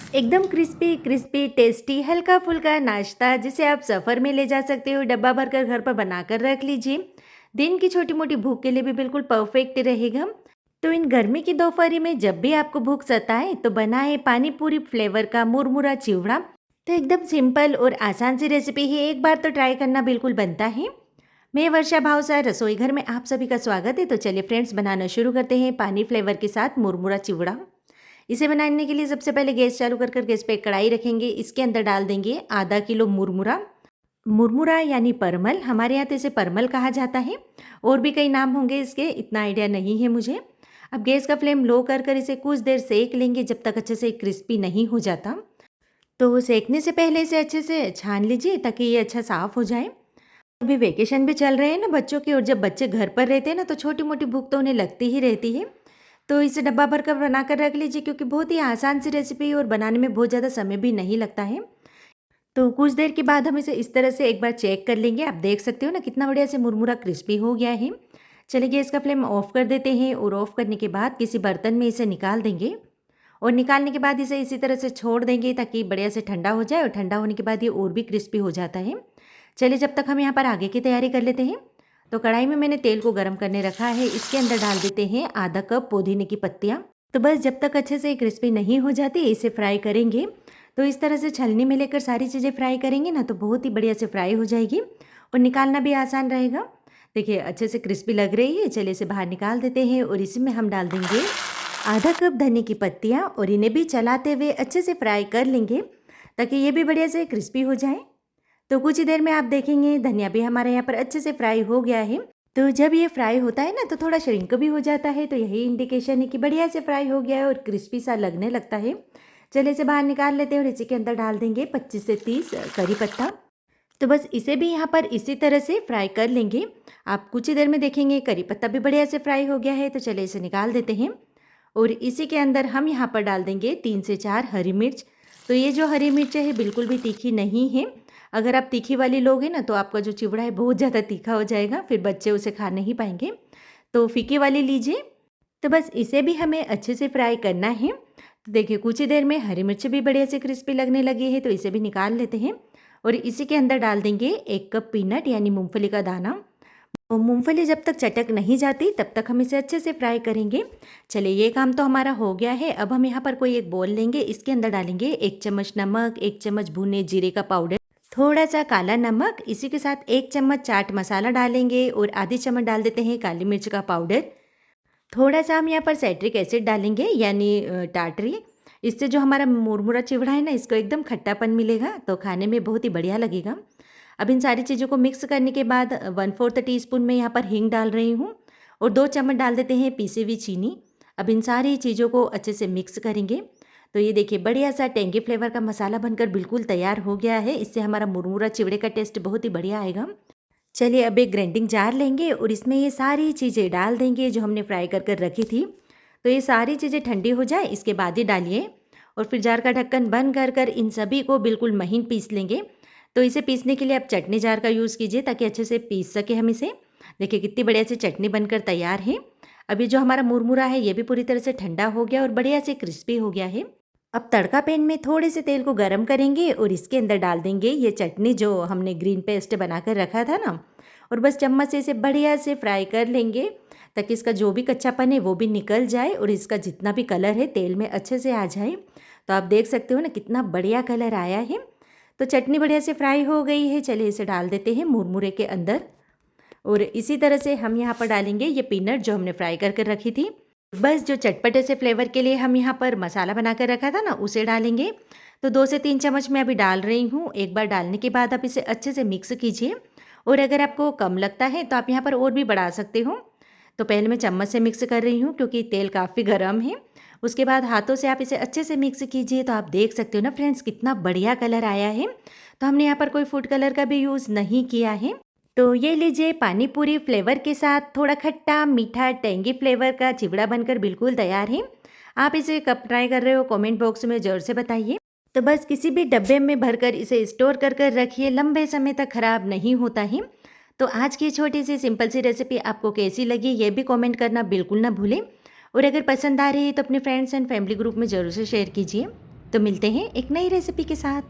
एकदम crispy crispy tasty हल्का फुल्का नाश्ता जिसे आप सफ़र में ले जा सकते हो, डब्बा भरकर घर पर बनाकर रख लीजिए। दिन की छोटी मोटी भूख के लिए भी बिल्कुल परफेक्ट रहेगा। तो इन गर्मी की दोपहरी में जब भी आपको भूख सताए तो बनाए पानी पूरी फ्लेवर का मुरमुरा चिवड़ा। तो एकदम सिंपल और आसान सी रेसिपी है, एक बार तो ट्राई करना बिल्कुल बनता है। मैं वर्षा भावसार रसोई घर में आप सभी का स्वागत है। तो चलिए फ्रेंड्स, बनाना शुरू करते हैं पानी फ्लेवर के साथ मुरमुरा चिवड़ा। इसे बनाने के लिए सबसे पहले गैस चालू कर गैस पे एक कढ़ाई रखेंगे। इसके अंदर डाल देंगे आधा किलो मुरमुरा। मुरमुरा यानी परमल, हमारे यहाँ तो इसे परमल कहा जाता है। और भी कई नाम होंगे इसके, इतना आइडिया नहीं है मुझे। अब गैस का फ्लेम लो कर इसे कुछ देर सेक लेंगे जब तक अच्छे से क्रिस्पी नहीं हो जाता। तो सेकने से पहले इसे अच्छे से छान लीजिए ताकि ये अच्छा साफ़ हो जाए। अभी वेकेशन भी चल रहे हैं ना बच्चों की, और जब बच्चे घर पर रहते हैं ना तो छोटी मोटी भूख तो उन्हें लगती ही रहती है। तो इसे डब्बा भर कर बना कर रख लीजिए, क्योंकि बहुत ही आसान सी रेसिपी है और बनाने में बहुत ज़्यादा समय भी नहीं लगता है। तो कुछ देर के बाद हम इसे इस तरह से एक बार चेक कर लेंगे। आप देख सकते हो ना कितना बढ़िया से मुरमुरा क्रिस्पी हो गया है। चलिए गैस का फ्लेम ऑफ कर देते हैं और ऑफ करने के बाद किसी बर्तन में इसे निकाल देंगे। और निकालने के बाद इसे इसी तरह से छोड़ देंगे ताकि बढ़िया से ठंडा हो जाए, और ठंडा होने के बाद ये और भी क्रिस्पी हो जाता है। चलिए जब तक हम यहाँ पर आगे की तैयारी कर लेते हैं। तो कढ़ाई में मैंने तेल को गर्म करने रखा है। इसके अंदर डाल देते हैं आधा कप पुदीने की पत्तियाँ। तो बस जब तक अच्छे से क्रिस्पी नहीं हो जाती इसे फ्राई करेंगे। तो इस तरह से छलनी में लेकर सारी चीज़ें फ्राई करेंगे ना तो बहुत ही बढ़िया से फ्राई हो जाएगी और निकालना भी आसान रहेगा। देखिए अच्छे से क्रिस्पी लग रही है। चलिए इसे बाहर निकाल देते हैं और इसी में हम डाल देंगे आधा कप धनिया की पत्तियाँ, और इन्हें भी चलाते हुए अच्छे से फ्राई कर लेंगे ताकि ये भी बढ़िया से क्रिस्पी हो जाए। तो कुछ ही देर में आप देखेंगे धनिया भी हमारे यहाँ पर अच्छे से फ्राई हो गया है। तो जब ये फ्राई होता है ना तो थोड़ा श्रिंक भी हो जाता है, तो यही इंडिकेशन है कि बढ़िया से फ्राई हो गया है और क्रिस्पी सा लगने लगता है। चलिए इसे बाहर निकाल लेते हैं और इसी के अंदर डाल देंगे 25 से 30 करी पत्ता। तो बस इसे भी यहाँ पर इसी तरह से फ्राई कर लेंगे। आप कुछ ही देर में देखेंगे करी पत्ता भी बढ़िया से फ्राई हो गया है। तो चलिए इसे निकाल देते हैं और इसी के अंदर हम यहाँ पर डाल देंगे 3 से 4 हरी मिर्च। तो ये जो हरी मिर्च है बिल्कुल भी तीखी नहीं है। अगर आप तीखी वाली लोगे ना तो आपका जो चिवड़ा है बहुत ज़्यादा तीखा हो जाएगा, फिर बच्चे उसे खा नहीं पाएंगे। तो फीकी वाली लीजिए। तो बस इसे भी हमें अच्छे से फ्राई करना है। तो देखिए कुछ ही देर में हरी मिर्च भी बढ़िया से क्रिस्पी लगने लगी है, तो इसे भी निकाल लेते हैं और इसी के अंदर डाल देंगे 1 कप पीनट यानी मूंगफली का दाना। और मूंगफली जब तक चटक नहीं जाती तब तक हम इसे अच्छे से फ्राई करेंगे। चलिए ये काम तो हमारा हो गया है। अब हम यहाँ पर कोई एक बोल लेंगे। इसके अंदर डालेंगे 1 चम्मच नमक, 1 चम्मच भुने जीरे का पाउडर, थोड़ा सा काला नमक, इसी के साथ 1 चम्मच चाट मसाला डालेंगे और आधी चम्मच डाल देते हैं काली मिर्च का पाउडर। थोड़ा सा हम यहाँ पर साइट्रिक एसिड डालेंगे यानी टाटरी। इससे जो हमारा मुरमुरा चिवड़ा है ना इसको एकदम खट्टापन मिलेगा, तो खाने में बहुत ही बढ़िया लगेगा। अब इन सारी चीज़ों को मिक्स करने के बाद 1/4 टीस्पून में यहाँ पर हींग डाल रही हूँ और 2 चम्मच डाल देते हैं पीसी हुई चीनी। अब इन सारी चीज़ों को अच्छे से मिक्स करेंगे। तो ये देखिए बढ़िया सा टेंगी फ्लेवर का मसाला बनकर बिल्कुल तैयार हो गया है। इससे हमारा मुरमुरा चिवड़े का टेस्ट बहुत ही बढ़िया आएगा। चलिए अब एक ग्राइंडिंग जार लेंगे और इसमें ये सारी चीज़ें डाल देंगे जो हमने फ्राई कर कर रखी थी। तो ये सारी चीज़ें ठंडी हो जाए इसके बाद ही डालिए और फिर जार का ढक्कन बंद कर इन सभी को बिल्कुल महीन पीस लेंगे। तो इसे पीसने के लिए आप चटनी जार का यूज़ कीजिए ताकि अच्छे से पीस सके हम इसे। देखिए कितनी बढ़िया से चटनी बनकर तैयार है। अभी जो हमारा मुरमुरा है ये भी पूरी तरह से ठंडा हो गया और बढ़िया से क्रिस्पी हो गया है। अब तड़का पैन में थोड़े से तेल को गरम करेंगे और इसके अंदर डाल देंगे ये चटनी जो हमने ग्रीन पेस्ट बनाकर रखा था ना, और बस चम्मच से इसे बढ़िया से फ्राई कर लेंगे ताकि इसका जो भी कच्चापन है वो भी निकल जाए और इसका जितना भी कलर है तेल में अच्छे से आ जाए। तो आप देख सकते हो ना कितना बढ़िया कलर आया है। तो चटनी बढ़िया से फ्राई हो गई है। चलिए इसे डाल देते हैं मुरमुरे के अंदर और इसी तरह से हम यहाँ पर डालेंगे ये पीनट जो हमने फ्राई कर रखी थी। बस जो चटपटे से फ्लेवर के लिए हम यहाँ पर मसाला बना कर रखा था ना उसे डालेंगे। तो 2 से 3 चम्मच मैं अभी डाल रही हूँ। एक बार डालने के बाद आप इसे अच्छे से मिक्स कीजिए और अगर आपको कम लगता है तो आप यहाँ पर और भी बढ़ा सकते हो। तो पहले मैं चम्मच से मिक्स कर रही हूँ क्योंकि तेल काफ़ी गर्म है। उसके बाद हाथों से आप इसे अच्छे से मिक्स कीजिए। तो आप देख सकते हो ना फ्रेंड्स कितना बढ़िया कलर आया है। तो हमने यहाँ पर कोई फूड कलर का भी यूज़ नहीं किया है। तो ये लीजिए पानी पूरी फ्लेवर के साथ थोड़ा खट्टा मीठा टेंगी फ्लेवर का चिवड़ा बनकर बिल्कुल तैयार है। आप इसे कब ट्राई कर रहे हो कमेंट बॉक्स में ज़रूर से बताइए। तो बस किसी भी डब्बे में भरकर इसे स्टोर कर रखिए, लंबे समय तक ख़राब नहीं होता है। तो आज की छोटी सी सिंपल सी रेसिपी आपको कैसी लगी ये भी कमेंट करना बिल्कुल ना भूलें, और अगर पसंद आ रही है तो अपने फ्रेंड्स एंड फैमिली ग्रुप में ज़रूर से शेयर कीजिए। तो मिलते हैं एक नई रेसिपी के साथ।